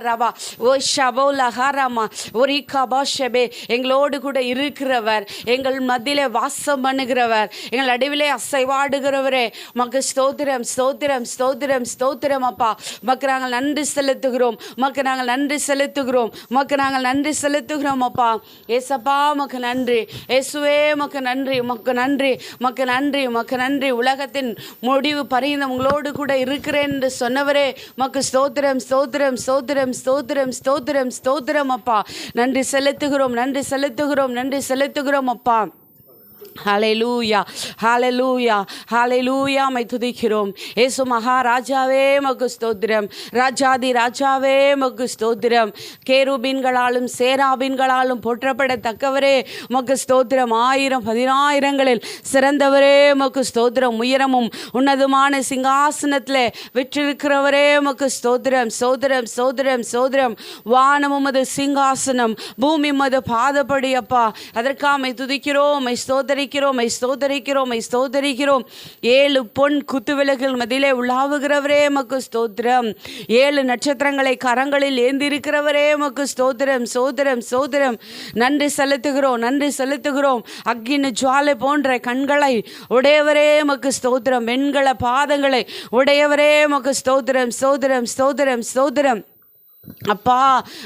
ரவா ஓ ஷபோலா ஹரமா ஒரு கபாஷபே எங்களோடு கூட இருக்கிறவர், எங்கள் மத்தியிலே வாசம் பண்ணுகிறவர், எங்கள் நடுவிலே அசைவாடுகிறவரே மக்கு ஸ்தோத்திரம் ஸ்தோத்திரம் ஸ்தோத்திரம் ஸ்தோத்திரம். அப்பா மக்கு நாங்கள் நன்றி செலுத்துகிறோம், மக்கு நாங்கள் நன்றி செலுத்துகிறோம், மக்கு நாங்கள் நன்றி செலுத்துகிறோம். அப்பா ஏசப்பா மக்கு நன்றி, இயேசுவே மக்கு நன்றி, மக்கு நன்றி, மக்கு நன்றி, மக்கு நன்றி. உலகத்தின் முடிவு பரிந்து உங்களோடு கூட இருக்கிறேன் என்று சொன்னவரே மக்கு ஸ்தோத்திரம் ஸ்தோத்திரம் ஸ்தோத்திரம் ஸ்தோத்திரம் ஸ்தோத்திரம் ஸ்தோத்திரம். அப்பா நன்றி செலுத்துகிறோம், நன்றி செலுத்துகிறோம், நன்றி செலுத்துகிறோம். அப்பா ஹல்லேலூயா ஹல்லேலூயா ஹல்லேலூயா மை துதிக்கிறோம். இயேசு மகாராஜாவே மக்கு ஸ்தோத்திரம், ராஜாதி ராஜாவே மக்கு ஸ்தோத்திரம். கேருபீன்களாலும் சேராபீன்களாலும் போற்றப்படத்தக்கவரே மக்கு ஸ்தோத்திரம். 1000 சிறந்தவரே மக்கு ஸ்தோத்திரம். உயரமும் உன்னதமான சிங்காசனத்தில் விற்றிருக்கிறவரே மக்கு ஸ்தோத்திரம் ஸ்தோத்திரம் ஸ்தோத்திரம் ஸ்தோத்திரம். வானமும் அது சிங்காசனம், பூமி மது பாதப்படி. அப்பா அதற்காக துதிக்கிறோம், ஸ்தோத்தரிக்கிறோம், ஸ்தோத்தரிக்கிறோம், ஸ்தோத்தரிக்கிறோம். 7 பொன் குத்துவிளக்குகள் மதியிலே உலாவுகிறவரே மக்கு ஸ்தோத்திரம். 7 நட்சத்திரங்களை கரங்களில் ஏந்திருக்கிறவரே மக்கு ஸ்தோத்திரம் ஸ்தோத்திரம் ஸ்தோத்திரம். நன்றி செலுத்துகிறோம், நன்றி செலுத்துகிறோம். அக்கினி ஜுவாலை போன்ற கண்களை உடையவரே மக்கு ஸ்தோத்திரம். வெண்கல பாதங்களை உடையவரே மக்கு ஸ்தோத்திரம் ஸ்தோத்திரம் ஸ்தோத்திரம் ஸ்தோத்திரம். அப்பா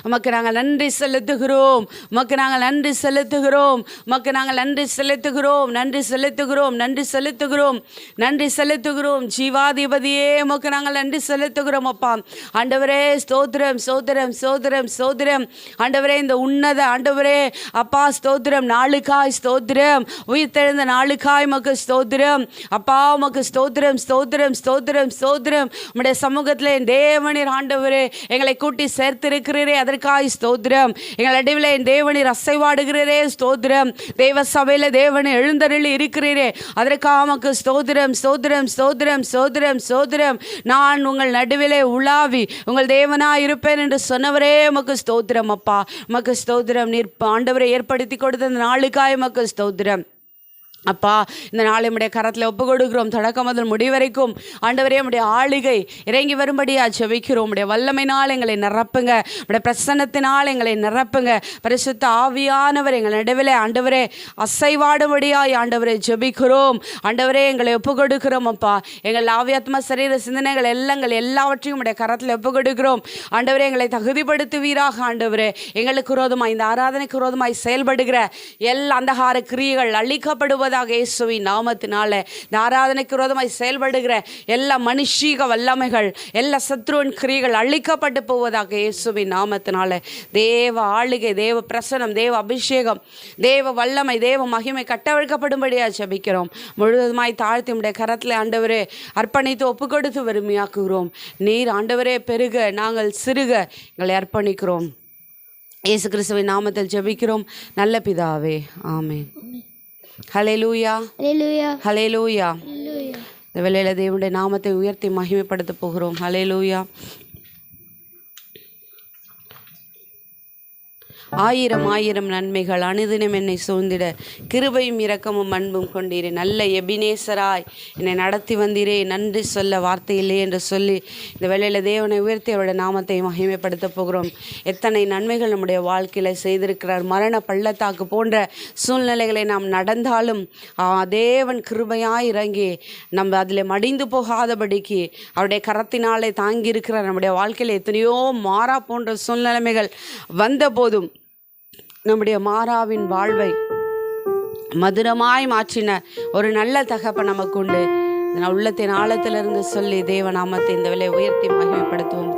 உமக்கு நாங்கள் நன்றி செலுத்துகிறோம், உமக்கு நாங்கள் நன்றி செலுத்துகிறோம், உமக்கு நாங்கள் நன்றி செலுத்துகிறோம், நன்றி செலுத்துகிறோம், நன்றி செலுத்துகிறோம், நன்றி செலுத்துகிறோம். ஜீவாதிபதியே உமக்கு நாங்கள் நன்றி செலுத்துகிறோம். அப்பா ஆண்டவரே ஸ்தோத்திரம் ஸ்தோத்திரம் ஸ்தோத்திரம் ஸ்தோத்திரம். ஆண்டவரே இந்த உன்னத ஆண்டவரே அப்பா ஸ்தோத்திரம், நாளுக்காய் ஸ்தோத்திரம், உயிர்த்தெழுந்த நாளுக்காய் உமக்கு ஸ்தோத்திரம். அப்பா உமக்கு ஸ்தோத்திரம் ஸ்தோத்திரம் ஸ்தோத்திரம் ஸ்தோத்திரம். உம்முடைய சமூகத்தில் என் தேவனீர் ஆண்டவரே எங்களை கூட்டி சேர்த்திருக்கிறீரே அதற்காய் ஸ்தோத்திரம். எங்கள் நடுவில் என் தேவனீர் அசைவாடுகிறீரே ஸ்தோத்திரம். தேவ சபையில் தேவனை எழுந்தருளி இருக்கிறீரே அதற்காக உமக்கு ஸ்தோத்திரம் ஸ்தோத்திரம் ஸ்தோத்திரம் ஸ்தோத்திரம் ஸ்தோத்திரம். நான் உங்கள் நடுவிலே உலாவி உங்கள் தேவனாய் இருப்பேன் என்று சொன்னவரே உமக்கு ஸ்தோத்திரம். அப்பா உமக்கு ஸ்தோத்திரம். நீர் ஆண்டவரை ஏற்படுத்தி கொடுத்த இந்த நாளுக்காய் உமக்கு ஸ்தோத்திரம். அப்பா இந்த நாளை நம்முடைய கரத்தில் ஒப்பு கொடுக்கிறோம். தொடக்கம் முதல் முடிவரைக்கும் ஆண்டவரே நம்முடைய ஆளுகை இறங்கி வரும்படியாக ஜெபிக்கிறோம். உடைய வல்லமையினால் எங்களை நிரப்புங்க, உடைய பிரசன்னத்தினால் எங்களை நிரப்புங்க. பரிசுத்த ஆவியானவர் எங்கள் நடுவில் ஆண்டவரே அசைவாடும்படியாய் ஆண்டவரை ஜெபிக்கிறோம். ஆண்டவரே எங்களை ஒப்பு கொடுக்கிறோம். அப்பா எங்கள் ஆவியாத்மா சரீர சிந்தனைகள் எல்லாவற்றையும் உடைய கரத்தில் ஒப்பு கொடுக்கிறோம். ஆண்டவரே எங்களை தகுதிப்படுத்துவீராக. ஆண்டவரே எங்களுக்கு விரோதமாய் இந்த ஆராதனைக்கு விரோதமாய் செயல்படுகிற எல்லா அந்தகார கிரியைகள் அழிக்கப்படுவது இயேசுவின் நாமத்தினால இந்த ஆராதனைக்கு விரோதமாய் செயல்படுகிற எல்லா மனுஷீக வல்லமைகள் எல்லா சத்ருவின் கிரியைகள் அழிக்கப்பட்டு போவதாக இயேசுவின் நாமத்தினால. தேவ ஆளுகை, தேவ பிரசனம், தேவ அபிஷேகம், தேவ வல்லமை, தேவ மகிமை கட்டவிழ்க்கப்படும்படியாக ஜெபிக்கிறோம். முழுவதுமாய் தாழ்த்தி உடைய கரத்தில் ஆண்டவரே அர்ப்பணித்து ஒப்பு கொடுத்து வறுமையாக்குகிறோம். நீர் ஆண்டவரே பெருக, நாங்கள் சிறுக எங்களை அர்ப்பணிக்கிறோம். இயேசு கிறிஸ்துவின் நாமத்தில் ஜெபிக்கிறோம் நல்ல பிதாவே, ஆமென். ஹல்லேலூயா ஹல்லேலூயா ஹல்லேலூயா. இந்த வேளையில தேவனுடைய நாமத்தை உயர்த்தி மகிமைப்படுத்த போகிறோம். ஹல்லேலூயா. 1000 நன்மைகள் அனுதினம் என்னை சூழ்ந்திட கிருபையும் இரக்கமும் அன்பும் கொண்டீரே. நல்ல எபினேசராய் என்னை நடத்தி வந்தீரே, நன்றி சொல்ல வார்த்தை இல்லை என்று சொல்லி இந்த வேளையில் தேவனை உயர்த்தி அவருடைய நாமத்தை மகிமைப்படுத்த போகிறோம். எத்தனை நன்மைகள் நம்முடைய வாழ்க்கையில் செய்திருக்கிறார். மரண பள்ளத்தாக்கு போன்ற சூழ்நிலைகளை நாம் நடந்தாலும் தேவன் கிருபையாய் இறங்கி நம்ம அதில் மடிந்து போகாதபடிக்கு அவருடைய கரத்தினாலே தாங்கி இருக்கிறார். நம்முடைய வாழ்க்கையில் எத்தனையோ மாறா போன்ற சூழ்நிலைமைகள் வந்த போதும் நம்முடைய மாறாவின் வாழ்வை மதுரமாய் மாற்றின ஒரு நல்ல தகப்பன் நமக்கு உண்டு. உள்ளத்தின் ஆழத்திலிருந்து சொல்லி தேவநாமத்தை இந்த வேளை உயர்த்தி மகிமைப்படுத்துவோம்.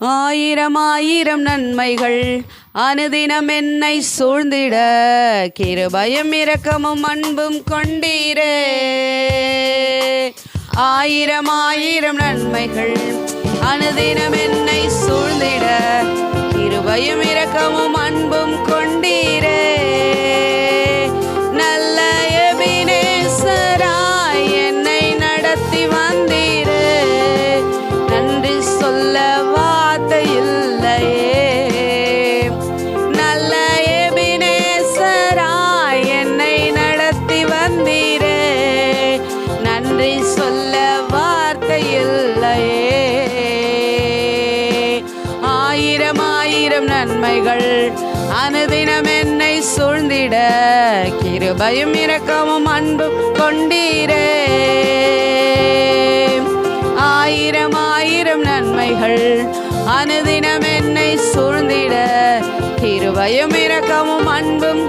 1000 நன்மைகள் அனுதினம் என்னை சூழ்ந்திட கிருபையும் இரக்கமும் அன்பும் கொண்டீரே. 1000 நன்மைகள் அனுதினம் என்னை சூழ்ந்திட கிருபையும் இரக்கமும் அன்பும் கொண்டீரே. நல்ல எபினேசராய் என்னை நடத்தி வந்தீரே, நன்றி சொல்ல வார்த்தை இல்லையே. நல்ல எபினேசராய் என்னை நடத்தி வந்தீரே, நன்றி சொல்ல வார்த்தை இல்லையே. நன்மைகள் அனுதினம் என்னை சூழ்ந்திட கிருபையும் இரக்கமும் அன்பும் கொண்டீரே. ஆயிரம் ஆயிரம் நன்மைகள் அனுதினம் என்னை சூழ்ந்திட கிருபையும் இரக்கமும் அன்பும்.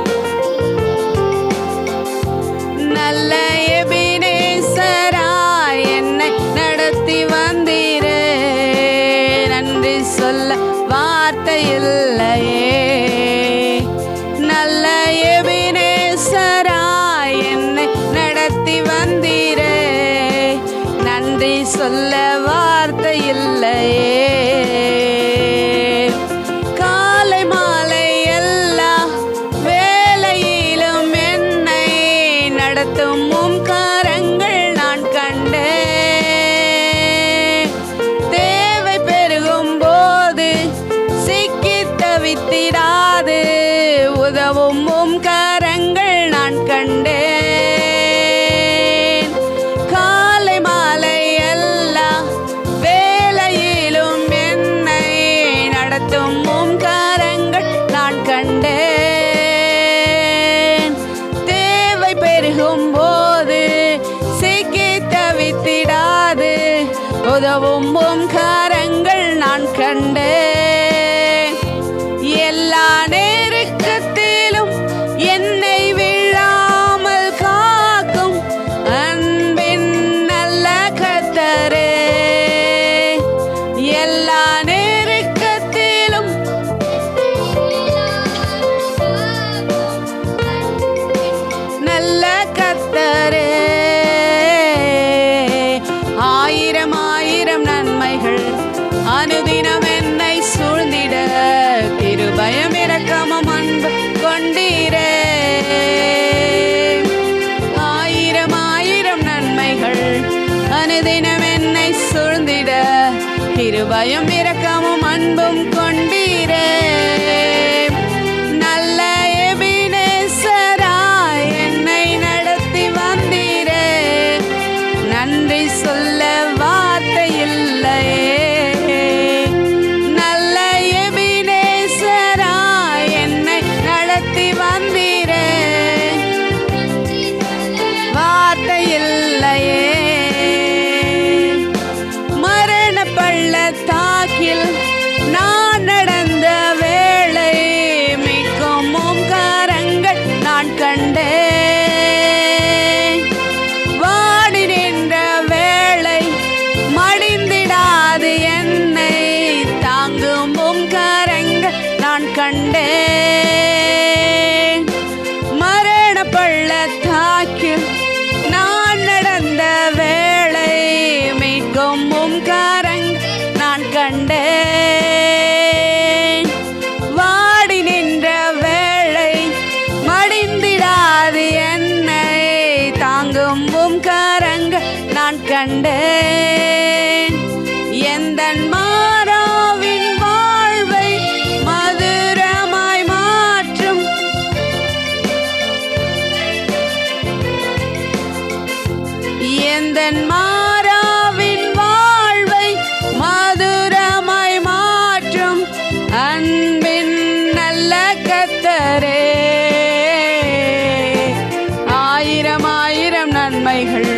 நல்ல எபினேசராய் என்னை நடத்தி வந்தீரே, நன்றி சொல்ல வார்த்தை இல்லையே. நல்ல எபினேசராய் என்னை நடத்தி வந்தீரே, நன்றி சொல்ல வார்த்தை இல்லையே. காலை மாலை எல்லா வேளையிலும் என்னை நடத்தும் உம் கரங்கள் நான் கண்டேன். தேவை பெருகும் போது சிக்கி தவித்திடாது உதவும் உம் கரங்கள் நான் கண்டேன். காலை மாலை எல்லா வேளையிலும் என்னை நடத்தும் உம் கரங்கள் நான் கண்டேன். தேவை பெருகும் போது சிக்கி தவித்திடாது உதவும் உம் கரங்கள் நான் கண்டேன். எல்லா நெருக்கத்திலும் என்னை விழாமல் காக்கும் அன்பின் நல்ல கர்த்தரே. எல்லா நெருக்கத்திலும் நல்ல கர்த்தரே. ஆயிரம் ஆயிரம் நன்மைகள் அனுதினம் என்னை சூழ்ந்திட கிருபையும் இரக்கமும் அன்பு கொண்டீரே. ஆயிரம் ஆயிரம் நன்மைகள் அனுதினம் என்னை சூழ்ந்திட கிருபையும் இரக்கமும் அன்பும் கொண்டீரே. நல்ல எபினேசராய் என்னை நடத்தி வந்தீரே, நன்றி சொல்ல வார்த்தை இல்லையே. நல்ல எபினேசராய் என்னை நடத்தி வந்தீரே, வார்த்தை இல்லையே. மரண பள்ளத்தாக்கில் நான் நடந்த வேளை மிக்கும் உம் கரங்கள் நான் கண்டேன். வாடி நின்ற வேளை மடிந்திடாது என்னை தாங்கும் உம் கரங்கள் நான் கண்டேன். மரண பள்ளத்தாக்கில் நான் நடந்த வேளை மீட்கும் உம் கரங்கள் நான் கண்டேன். வாடி நின்ற வேளை மடிந்திடாது என்னை தாங்கும் உம் கரங்கள் நான் கண்டேன். எந்தன் மாறாவின் வாழ்வை மதுரமாய் மாற்றும் எந்தன் மாறாவின் வாழ்வை மதுரமாய் மாற்றும் அன்பின் நல்ல கர்த்தரே. ஆயிரம் ஆயிரம் நன்மைகள்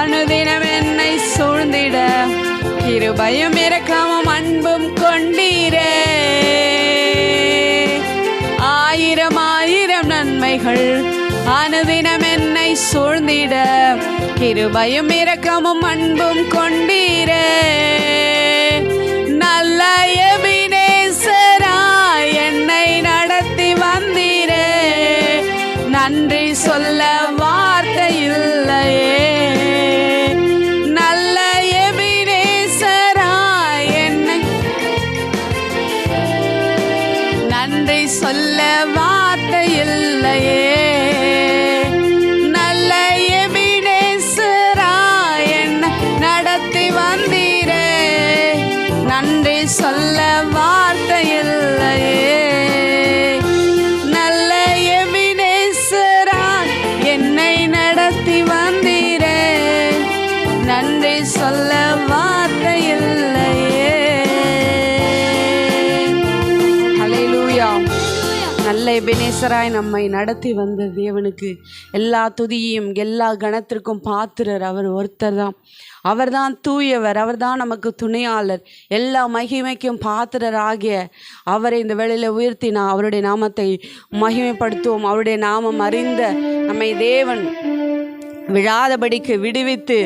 அனுதினம் என்னை சூழ்ந்திட கிருபையும் இரக்கமும் அன்பும் கொண்டீரே. ஆயிரம் ஆயிரம் நன்மைகள் அனுதினம் என்னை சூழ்ந்திட கிருபையும் இரக்கமும் அன்பும் கொண்டீரே. நல்ல எபினேசராய் என்னை நடத்தி வந்தீரே, நன்றி சொல்ல வார்த்தை இல்லையே. நல்ல எபினேசராய் என்னை நன்றி சொல்ல வார்த்தை இல்லையே. நல்ல எபினேசராய் என்னை நடத்தி வந்தீரே, நன்றி சொல்ல வார்த்தை இல்லையே. நல்ல எபினேசராய் என்னை நடத்தி நேசராய் நம்மை நடத்தி வந்த தேவனுக்கு எல்லா துதியையும் எல்லா கணத்திற்கும் பாத்திரர் அவர் ஒருத்தர் தான். அவர்தான் தூயவர், அவர்தான் நமக்கு துணையாளர், எல்லா மகிமைக்கும் பாத்திரர் ஆகிய அவரை இந்த வேளையில் உயர்த்தினா அவருடைய நாமத்தை மகிமைப்படுத்துவோம். அவருடைய நாமம் அறிந்த நம்மை தேவன் விழாதபடிக்கு விடுவித்து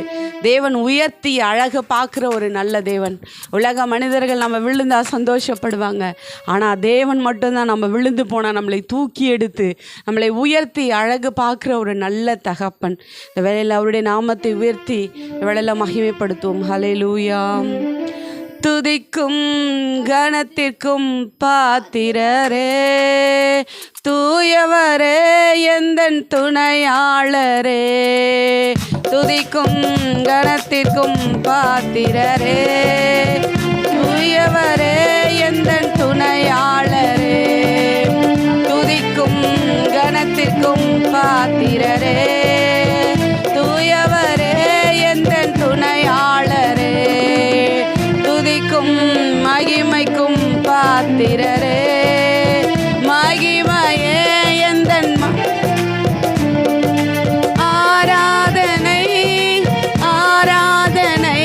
தேவன் உயர்த்தி அழகு பார்க்குற ஒரு நல்ல தேவன். உலக மனிதர்கள் நம்ம விழுந்தா சந்தோஷப்படுவாங்க, ஆனால் தேவன் மட்டும்தான் நம்ம விழுந்து போனால் நம்மளை தூக்கி எடுத்து நம்மளை உயர்த்தி அழகு பார்க்குற ஒரு நல்ல தகப்பன். இந்த வேளையில் அவருடைய நாமத்தை உயர்த்தி இந்த வேளையில் மகிமைப்படுத்துவோம். ஹல்லேலூயா. துதிக்கும் கணத்திற்கும் பாத்திரரே, தூயவரே எந்தன் துணையாளரே. துதிக்கும் கணத்திற்கும் பாத்திரரே, தூயவரே எந்தன் துணையாளரே. துதிக்கும் கணத்திற்கும் பாத்திரரே, தூயவரே எந்தன் துணையாளரே. துதிக்கும் மகிமைக்கும் பாத்திரரே, மகிமையே எந்தன் ஆராதனை ஆராதனை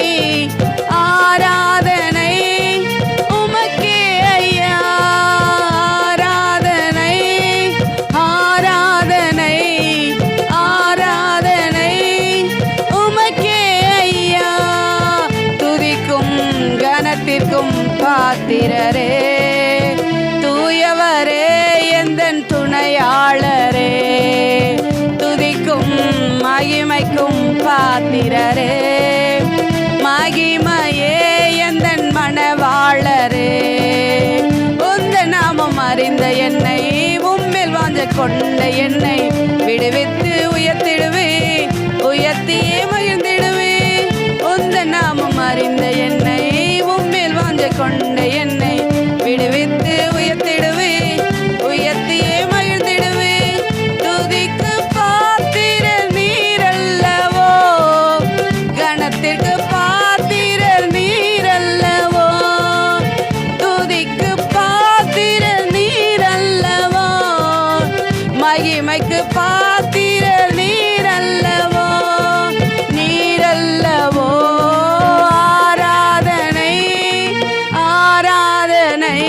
ஆராதனை உமக்கே ஐயா. ஆராதனை ஆராதனை ஆராதனை உமக்கே ஐயா. துதிக்கும் கணத்திற்கும் பாத்திரரே, தூயவரே எந்தன் துணையாளரே. துதிக்கும் மகிமைக்கும் பாத்திரரே, மகிமையே எந்தன் மணவாளரே. உந்த நாமம் அறிந்த என்னை, உம்மில் வாஞ்ச கொண்ட என்னை விடுவித்து உயர்த்திடுவேன், உயர்த்தியே மகிழ்ந்திடுவேன். உந்த நாமம் அறிந்த என்னை, உம்மில் வாஞ்ச கொண்ட என்னை விடுவித்து உயர்த்திடுவேன், உயர்த்தியே மகிழ்ந்திடுவேன். துதிக்கு பாத்திரர் நீரல்லவோ, கணத்திற்கு பாத்திரர் நீரல்லவோ. துதிக்கு பாத்திரர் நீரல்லவோ, மகிமைக்கு பாத்திரர் நீரல்லவோ. நீரல்லவோ. ஆராதனை ஆராதனை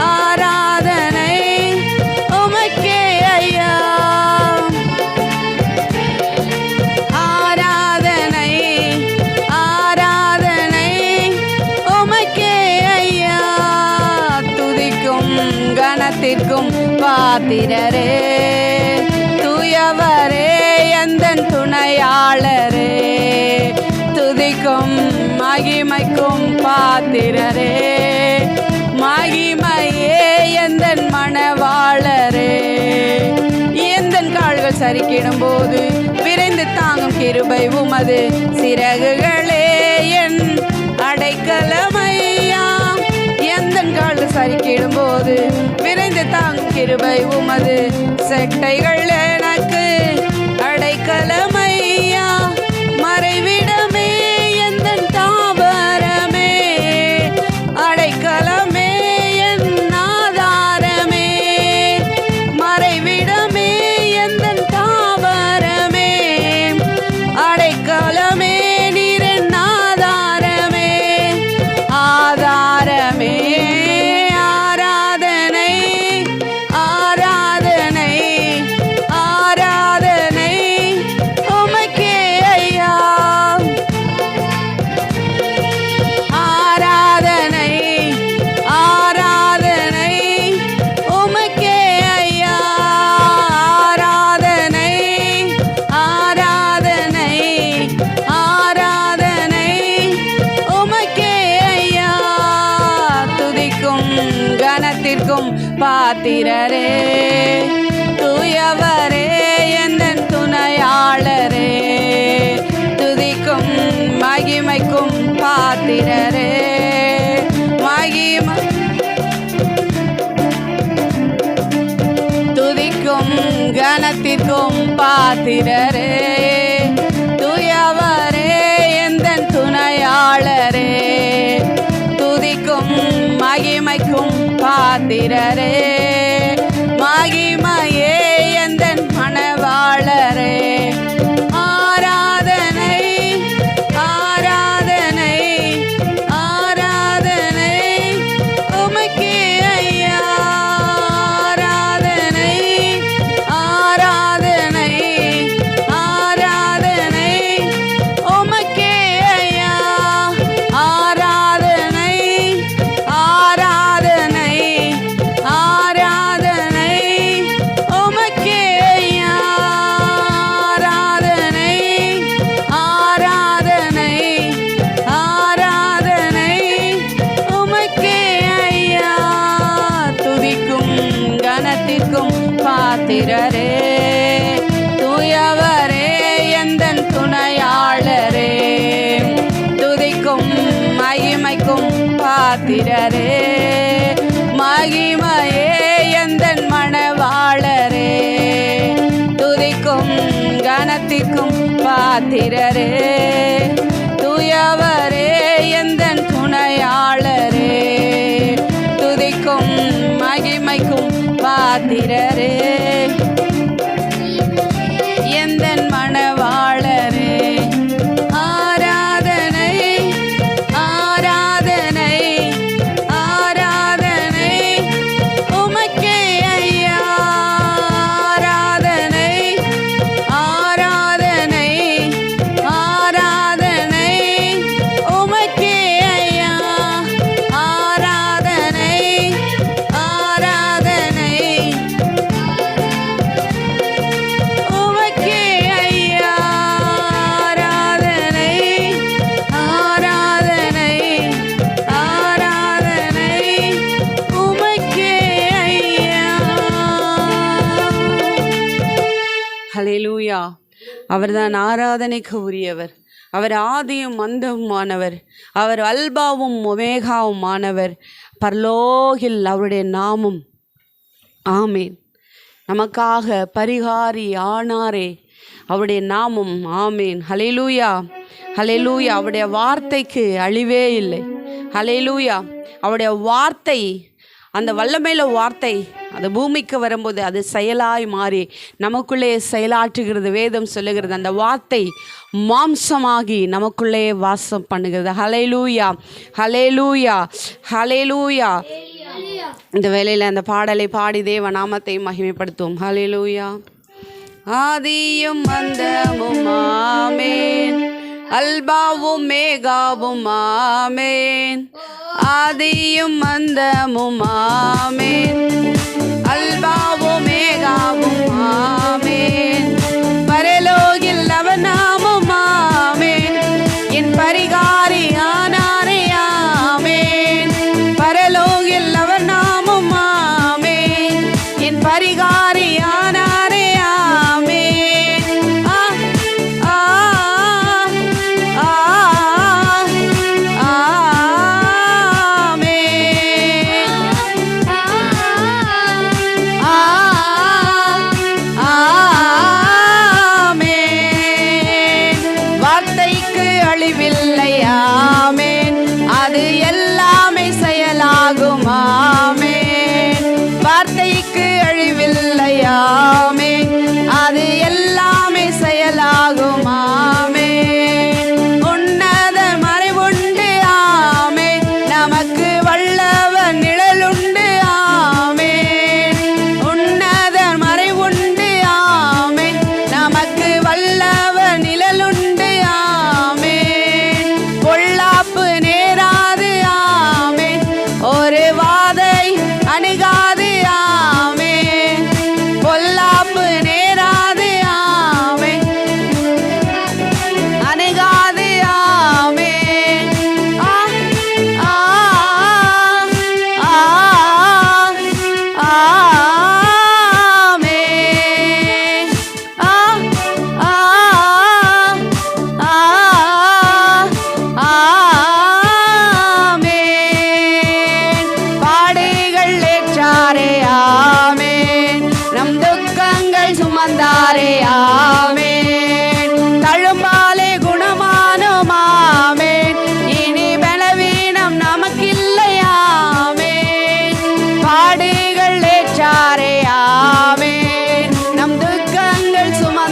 ஆராதனை உமக்கே ஐயா. ஆராதனை ஆராதனை உமக்கே ஐயா. துதிக்கும் கணத்திற்கும் பாத்திரரே, தூயவரே எந்தன் துணையாளரே. துதிக்கும் மகிமைக்கும் பாத்திரரே, மகிமையே எந்தன் மணவாளரே. எந்தன் கால்கள் சரிக்கிடும் போது விரைந்து தாங்கும் கிருபை உமது சிறகுகளே என் அடைக்கலமையா. எந்தன் கால்கள் சரிக்கிடும் போது விரைந்து தாங்கும் கிருபை உமது செட்டைகள் எனக்கு அடைக்கலமையா. மறைவிடமே எந்தன் தாவரமே, அடைக்கலமே என் ஆதாரமே. மறைவிடமே எந்தன் தாவரமே, அடைக்கலமே நீரின் ஆதாரமே. ஆதாரமே. ஆராதனை ஆராதனை ஆராதனை உமக்கே ஐயா. ஆராதனை ஆராதனை உமக்கே ஐயா. ஆராதனை ஆராதனை ஆராதனை உமக்கே ஐயா. துதிக்கும் கணத்திற்கும் பாத்திரரே, தூயவரே எந்தன் துணையாளரே. துதிக்கும் மகிமைக்கும் பாத்திரரே, மகிமை துதிக்கும் கணத்திற்கும் பாத்திரரே. தூயவரே எந்தன் துணையாளரே. துதிக்கும் மகிமைக்கும் பாத்திரரே, மகிமையே எந்தன் மணவாளரே. ஆராதனை ஆராதனை ஆராதனை உமக்கே ஐயா. ஆராதனை ஆராதனை ஆராதனை உமக்கே ஐயா. ஆராதனை ஆராதனை ஆராதனை உமக்கே ஐயா. ஆராதனை ஆராதனை ஆராதனை உமக்கே ஐயா. துதிக்கும் கனத்திற்கும் பாத்திரரே, தூயவரே எந்தன் துணையாளரே. துதிக்கும் மகிமைக்கும் பாத்திரரே, மகிமையே எந்தன் மணவாளரே. துதிக்கும் கனத்திற்கும் பாத்திரரே, தூயவரே எந்தன் துணையாளரே. துதிக்கும் மகிமைக்கும் பாத்திரரே, எந்தன் மணவாளரே. ஆராதனை ஆராதனை ஆராதனை உமக்கே ஐயா. ஆராதனை ஆராதனை ஆராதனை உமக்கே ஐயா. ஆராதனை ஆராதனை உமக்கே ஐயா. ஆராதனை ஆராதனை ஆராதனை உமக்கே ஐயா. ஹல்லேலூயா. அவர்தான் ஆராதனைக்கு உரியவர். அவர் ஆதியும் அந்தமுமானவர். அவர் அல்பாவும் ஒமேகாவுமானவர். பரலோகில் அவருடைய நாமம். ஆமேன். நமக்காக பரிகாரி ஆனாரே, அவருடைய நாமம். ஆமேன். ஹல்லேலூயா ஹல்லேலூயா. அவருடைய வார்த்தைக்கு அழிவே இல்லை. ஹல்லேலூயா. அவருடைய வார்த்தை, அந்த வல்லமையில வார்த்தை அது பூமிக்கு வரும்போது அது செயலாய் மாறி நமக்குள்ளே செயலாற்றுகிறது. வேதம் சொல்லுகிறது அந்த வார்த்தை மாம்சமாகி நமக்குள்ளே வாசம் பண்ணுகிறது. ஹல்லேலூயா ஹல்லேலூயா ஹல்லேலூயா. இந்த வேளையில் அந்த பாடலை பாடி தேவ நாமத்தை மகிமைப்படுத்துவோம். ஹல்லேலூயா. ஆதியும் அந்தமும் ஆமேன், அல்பாவும் மேகாவும் ஆமேன். ஆதியும் அந்தமும் ஆமேன், அல்பாவும் மேகாவும் ஆமேன். பரலோகில் அவர் நாமம் ஆமேன், என் பரிகாரி ஆனாரே. ஆமேன். பரலோகில் அவர் நாமம் ஆமேன், என் பரிகாரி ஆனாரே. ஆமேன். ஆ ஆ ஆ அழிவில்லை. ஆமேன். அது எல்லாமே செயலாகும். ஆமேன். வார்த்தைக்கு அழிவில்லை. ஆமேன். அது எல்லாமே செயலாகும். ஆமேன். உன்னத மறைவுண்டு. ஆமேன். நமக்கு வல்லவர் நிழலுண்டு. ஆமேன். உன்னத மறைவுண்டு. ஆமேன். நமக்கு வல்லவர் நிழலுண்டு. ஆமேன். பொல்லாப்பு நேராது. ஆமேன். ஒரு வாதை அணுகாது. ஆமேன். பொல்லாப்பு நேராது. ஆமேன். அணுகாது. ஆமேன். ஆ ஆ ஆ ஆமேன். ஆ ஆ ஆமேன். பாடுகள் ஏற்றாரே. ஆமேன். நம் துக்கங்கள் சுமந்தாரே. ஆமேன். தழும்பாலே குணமானோம். ஆமேன். இனி பலவீனம் நமக்கில்லை. ஆமேன். பாடுகள் ஏற்றாரே.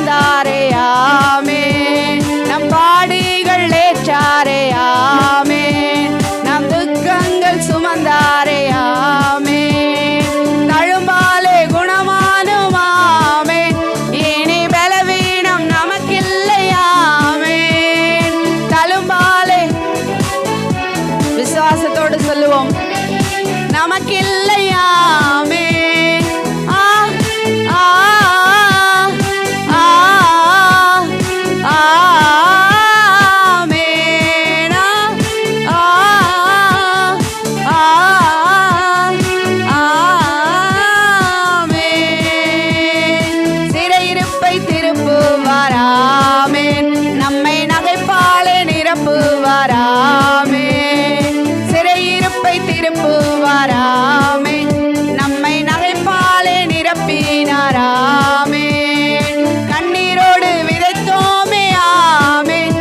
சுமந்தாரே ஆமென். நம் பாடுகள் ஏற்றாரே ஆமென். நம் துக்கங்கள் சுமந்தாரே ஆமென். தழும்பாலே குணமானும் ஆமென். இனி பலவீனம் நமக்கில்லை ஆமென். தழும்பாலே விசுவாசத்தோடு சொல்லுவோம், நமக்கில்லை ஆமென். ஆ ஆ ஆ ஆமென். ஆ ஆ ஆமென். சிறையிருப்பை திருப்புவார் ஆமென். நம்மை நகைப்பாலே நிரப்புவார் ஆமென். சிறையிருப்பை திருப்புவார் ஆமென். நம்மை நகைப்பாலே நிரப்பினார் ஆமென். கண்ணீரோடு விதைத்தோமே ஆமென்.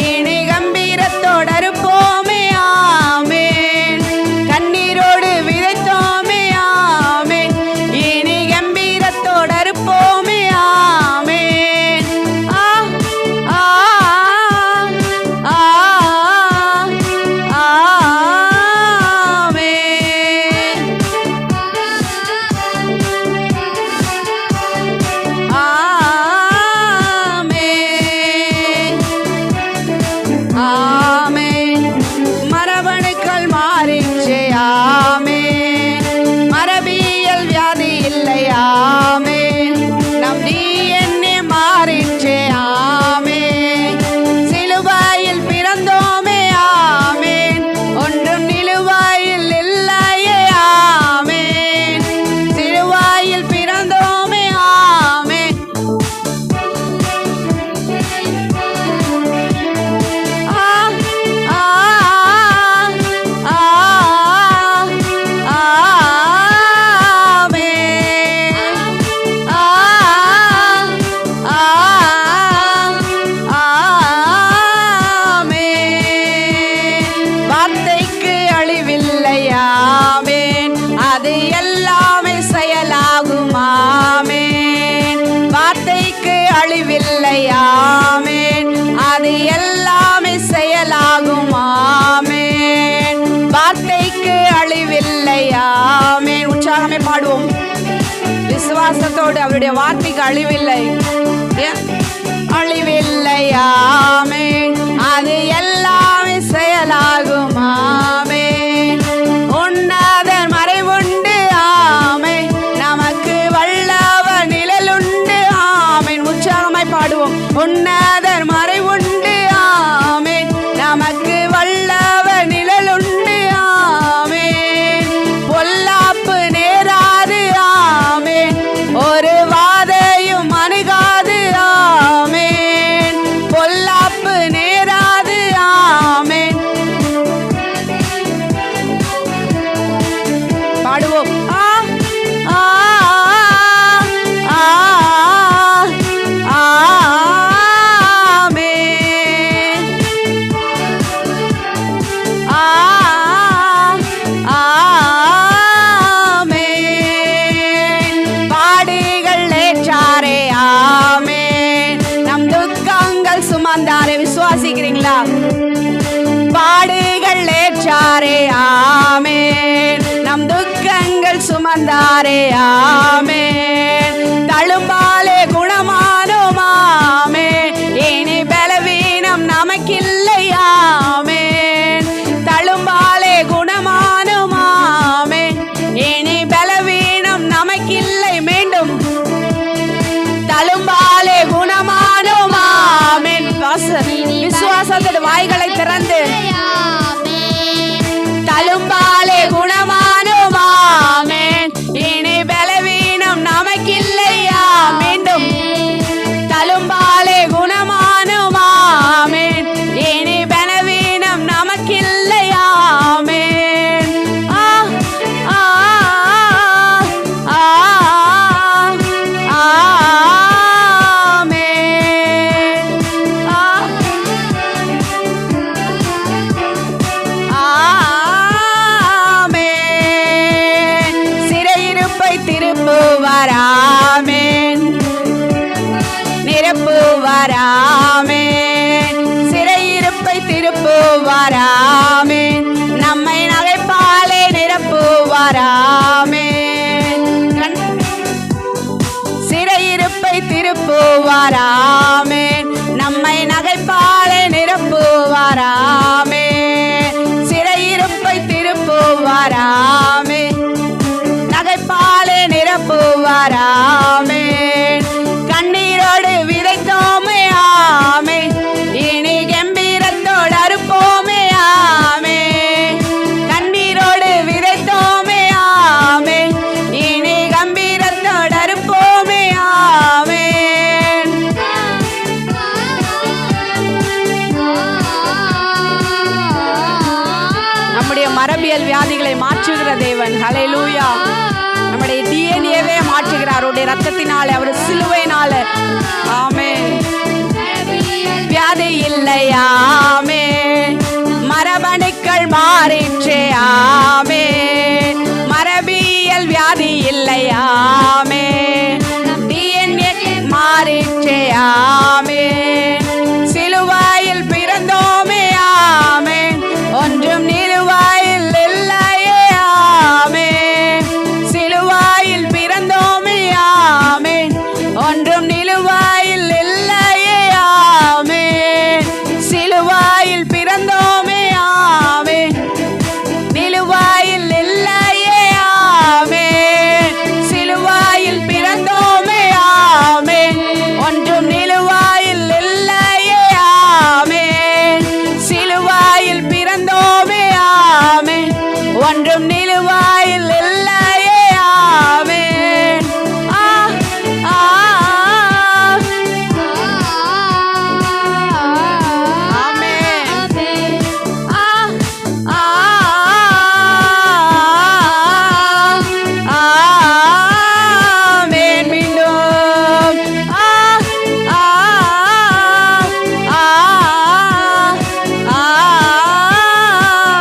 இனி கம்பீரத்தோடு அறுப்போமே ஆமென். கண்ணீரோடு விதைத்தோமே ஆமென். இனி கம்பீரத்தோடு அறுப்போமே ஆமென். ஆ ஆ ஆ ஆமென். ஆமென். ஆமென். மரபணுக்கள் மாறிச்சே ஆமென். மரபியல் வியாதி இல்லை ஆமென். நம் DNA மாறிச்சே ஆமென். சிலுவையில் பிறந்தோமே ஆமென். ஒன்றும் நிலுவையில் இல்லையே ஆமென். சிலுவையில் பிறந்தோமே ஆமென். ஆ ஆ ஆ ஆமென். ஆ ஆ ஆமென். வார்த்தைக்கு அழிவில்லை ஆமென். அது எல்லாமே செயலாகும் ஆமென். வார்த்தைக்கு அழிவில்லை ஆமென். அது எல்லாமே செயலாகும் ஆமென். வார்த்தைக்கு அழிவில்லை ஆமென். உற்சாகமே பாடுவோம் விசுவாசத்தோடு. அவருடைய வார்த்தைக்கு அழிவில்லை, அழிவில்லை ஆமென். அது எல்லாமே செயலாகும் ஆமென். உன்னதர் மறைவுண்டு ஆமென். நமக்கு வல்லவர் நிழலுண்டு ஆமென். உற்சாகமாய் பாடுவோம். உன்னதர் மறைவுண்டு ஆமென். நமக்கு வல்லவர் நிழலுண்டு ஆமென். பொல்லாப்பு நேராது ஆமென். ஒரு வாதையும் அணுகாது ஆமென். பொல்லாப்பு நேராது ஆமென். பாடுவோம். ஆ ஆ ஆ ஆமென். ஆ ஆமென். பாடுகள் ஏற்றாரே ஆமென். நம் துக்கங்கள் சுமந்தாரே. விசுவாசிக்கிறீங்களா? பாடுகள் ஏற்றாரே ஆமென். நம் துக்கங்கள் சுமந்தாரே ஆமென். தழும்பாலே குணமானோம் ஆமென். இனி பலவீனம் நமக்கில்லை ஆமென். தழும்பாலே குணமானோம் ஆமென். இனி பலவீனம் நமக்கில்லை. மீண்டும் தழும்பாலே குணமானோம் ஆமென். விசுவாசத்தோட வாய்களை திறந்து தழும்பாலே குணமானோம் ஆமென். இனி பலவீனம் நமக்கில்லை ஆமென். திருப்புவாராமே, சிறையிருப்பை திருப்புவாராமே, நம்மை நகைப்பாலே நிரப்புவாராமே, சிறையிருப்பை திருப்புவாராமே, நம்மை நகைப்பாலே நிரப்புவாராமே, சிறையிருப்பை திருப்புவாராமே, நகைப்பாலே நிரப்புவாராமே, கண்ணீரோடு விதைத்தோமே ஆமே, இனி கம்பீரத்தோடு அறுப்போமே ஆமே, கண்ணீரோடு விதைத்தோமே ஆமே, இனி கம்பீரத்தோடு அறுப்போமே ஆமே. நம்முடைய மரபியல் வியாதிகளை மாற்றுகிற தேவன். ஹல்லேலூயா. நம்முடைய டிஎன்ஏவே மாற்றுகிறார் அவருடைய ரத்தத்தினாலே, அவர் சிலுவையினால. ஆமென். வியாதி இல்லையாமே, மரபணுக்கள் மாறிற்றே ஆமே, மரபியல் வியாதி இல்லையாமே, டிஎன்ஏ மாறிற்றே ஆமே, சிலுவையில் பிறந்தோமே ஆமே, ஒன்றும் நிலுவாயில் இல்லையே ஆமே, சிலுவாயில் பிறந்தோமே ஆமே, ஒன்றும் நிலுவாயில் இல்லையே ஆமே, சிலுவாயில் பிறந்தோமே ஆமே, நிலுவாயில் இல்லையே ஆமே, சிலுவாயில் பிறந்தோமே ஆமே, ஒன்றும் நிலுவாயில் இல்லையே ஆமே, சிலுவாயில் பிறந்தோமே ஆமே, ஒன்றும் நிலுவாயில் இல்லையே ஆமே. ஆ ஆ ஆமென். ஆ ஆ ஆமென். மீண்டும் ஆ ஆ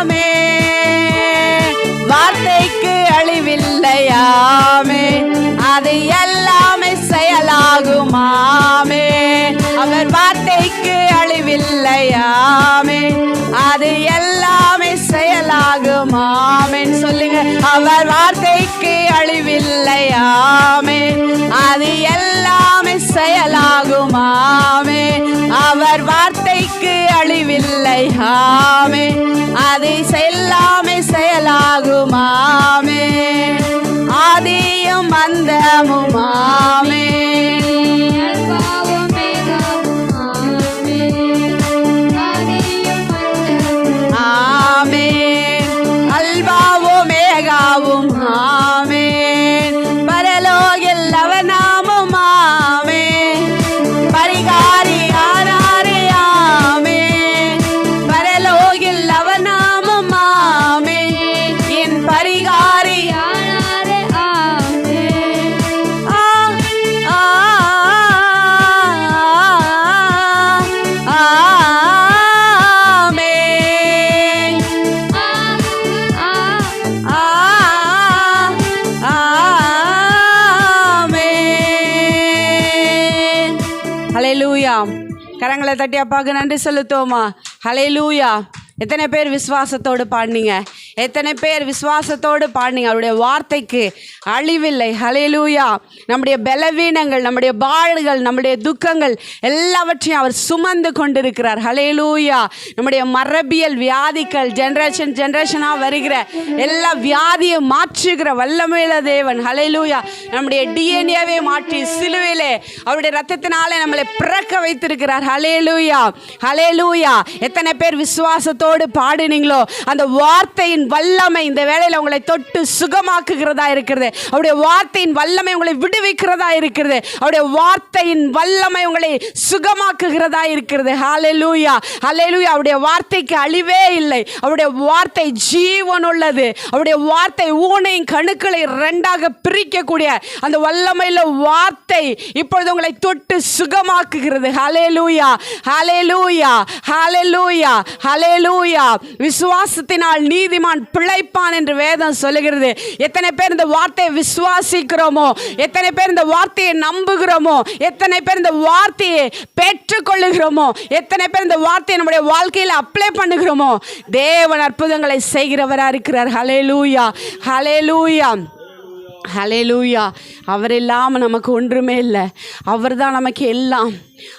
ஆமென். வார்த்தைக்கு அழிவில்லையாமே, அது எல்லாமே செயலாகுமாமே, அவர் வார்த்தைக்கு அழிவில்லையாமே, அது எல்லாமே செயலாகுமாமேன். சொல்லுங்க, அவர் வார்த்தைக்கு அழிவில்லையாமே, அது எல்லாமே செயலாகுமாமே, அவர் வார்த்தைக்கு அழிவில்லையாமே, அது எல்லாமே செயலாகுமாமே, ஆதியும் அந்தமுமாமே, ஆமென். அல்பாவும் மேகாவும் ஆமென், பரலோகில் அவர் நாமம் ஆமென், பரிகாரி ஆனாரே ஆமென், பரலோகில் அவர் நாமம் ஆமென், என் பரிகாரி ஆனாரே ஆமென். ஆ ஆ ஆமென். ஆமென். ஹல்லேலூயா. கரங்களை தட்டி அப்பாவுக்கு நன்றி செலுத்துவோமா? ஹல்லேலூயா. எத்தனை பேர் விசுவாசத்தோடு பாடினீங்க? எத்தனை பேர் விசுவாசத்தோடு பாடினீங்க? அவருடைய வார்த்தைக்கு அழிவில்லை. ஹல்லேலூயா. நம்முடைய பலவீனங்கள், நம்முடைய பாடுகள், நம்முடைய துக்கங்கள் எல்லாவற்றையும் அவர் சுமந்து கொண்டிருக்கிறார். ஹல்லேலூயா. நம்முடைய மரபியல் வியாதிகள் ஜெனரேஷனாக வருகிற எல்லா வியாதியை மாற்றுகிற வல்லமையுள்ள தேவன். ஹல்லேலூயா. நம்முடைய டிஎன்ஏவை மாற்றி சிலுவையிலே அவருடைய ரத்தத்தினாலே நம்மளை பிறக்க வைத்திருக்கிறார். ஹல்லேலூயா. ஹல்லேலூயா. எத்தனை பேர் விசுவாசத்தோடு பாடினீங்களோ அந்த வார்த்தையின் வல்லமை இந்த வேளையில் உங்களை தொட்டு சுகமாக்குகிறதா இருக்கிறது. அவருடைய வார்த்தையின் வல்லமை உங்களை விடுவிக்கிறதா இருக்கிறது. அவருடைய வார்த்தையின் வல்லமை உங்களை சுகமாக்குகிறதா இருக்கிறது. ஹல்லேலூயா. ஹல்லேலூயா. அவருடைய வார்த்தைக்கு அழிவே இல்லை. அவருடைய வார்த்தை ஜீவன் உள்ளது. அவருடைய வார்த்தை ஊனையும் கணுக்களை இரண்டாக பிரிக்கக்கூடிய அந்த வல்லமையில வார்த்தை இப்பொழுது உங்களை தொட்டு சுகமாக்குகிறது. ஹல்லேலூயா. ஹல்லேலூயா. ஹல்லேலூயா. ஹல்லேலூயா. விசுவாசத்தினால் நீதிமான் நீதிமான் பிழைப்பான் என்று வேதம் சொல்லுகிறது. எத்தனை பேர் இந்த வார்த்தையை விசுவாசிக்கிறோமோ, எத்தனை பேர் இந்த வார்த்தையை நம்புகிறோமோ, எத்தனை பேர் இந்த வார்த்தையை பெற்றுக்கொள்ளுகிறோமோ, எத்தனை பேர் இந்த வார்த்தையை நம்முடைய வாழ்க்கையில் அப்ளை பண்ணுகிறோமோ, தேவன் அற்புதங்களை செய்கிறவராக இருக்கிறார். ஹல்லேலூயா, ஹல்லேலூயா, ஹல்லேலூயா. அவர் இல்லாமல் நமக்கு ஒன்றுமே இல்லை. அவர் தான் நமக்கு எல்லாம்.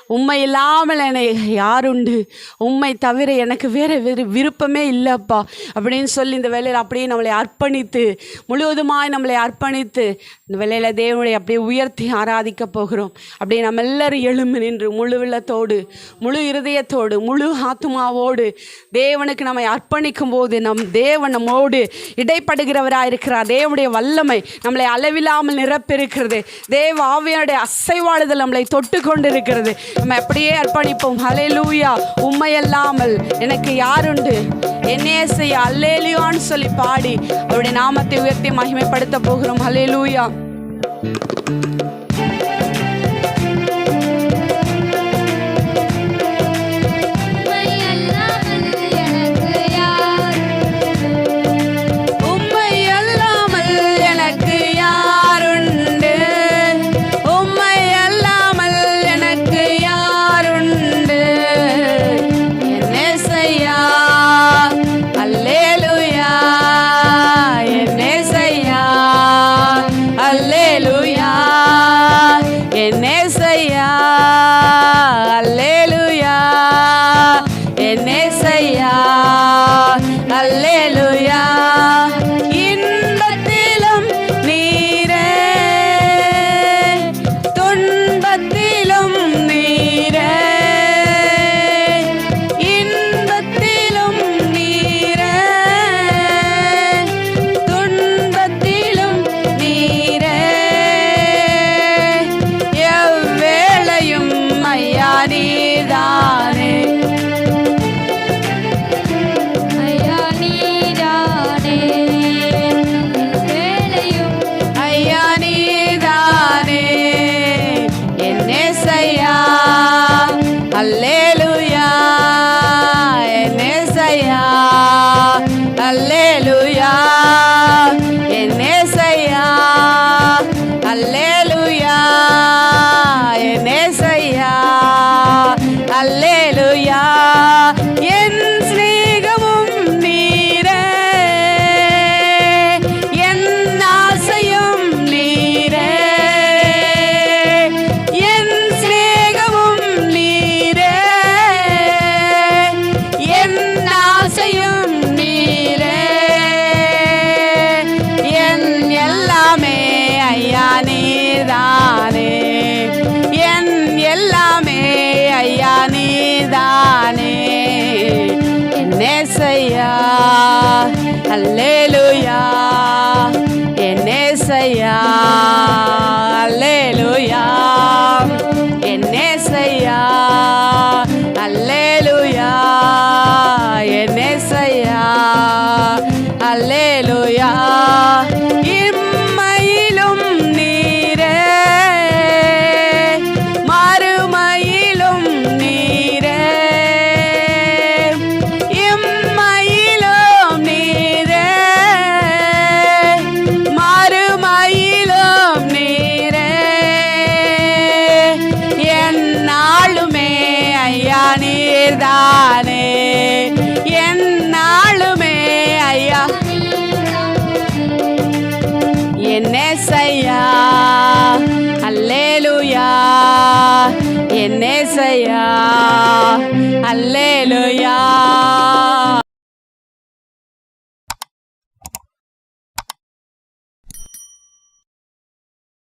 உண்மை இல்லாமல் எனக்கு யாருண்டு, உண்மை தவிர எனக்கு வேறு விருப்பமே இல்லைப்பா அப்படின்னு சொல்லி இந்த வேலையில் அப்படியே நம்மளை அர்ப்பணித்து, முழுவதுமாய் நம்மளை அர்ப்பணித்து இந்த வேலையில் தேவனை அப்படியே உயர்த்தி ஆராதிக்க போகிறோம். அப்படியே நம்ம எல்லாரும் எழும்பி நின்று முழு உள்ளத்தோடு, முழு இருதயத்தோடு, முழு ஆத்துமாவோடு தேவனுக்கு நம்மை அர்ப்பணிக்கும் போது நம் தேவன் நம்மோடு இடைப்படுகிறவராக இருக்கிறார். தேவனுடைய வல்லமை நம்மளை அளவில்லாமல் நிரப்பிருக்கிறது. தேவ ஆவியானுடைய அசைவாடுதல் நம்மளை தொட்டு கொண்டு இருக்கிறது. நம்ம அப்படியே அர்ப்பணிப்போம். ஹல்லேலூயா. உம்மையல்லாமல் எனக்கு யாருண்டு, என்னையே செய்ய அல்லேலூயான்னு சொல்லி பாடி அவருடைய நாமத்தை உயர்த்தி மகிமைப்படுத்த போகிறோம். ஹல்லேலூயா. அல்லேலூயா, என் ஏசையா. அல்லேலூயா, என் ஏசையா. அல்லேலூயா, என் ஏசையா. அல்லேலூயா. இம்மையிலும் நீரே, மறுமையிலும் நீரே. இம்மையிலும் நீரே, மறுமையிலும் நீரே. என்னாலுமே ஐயா நீர்தானே.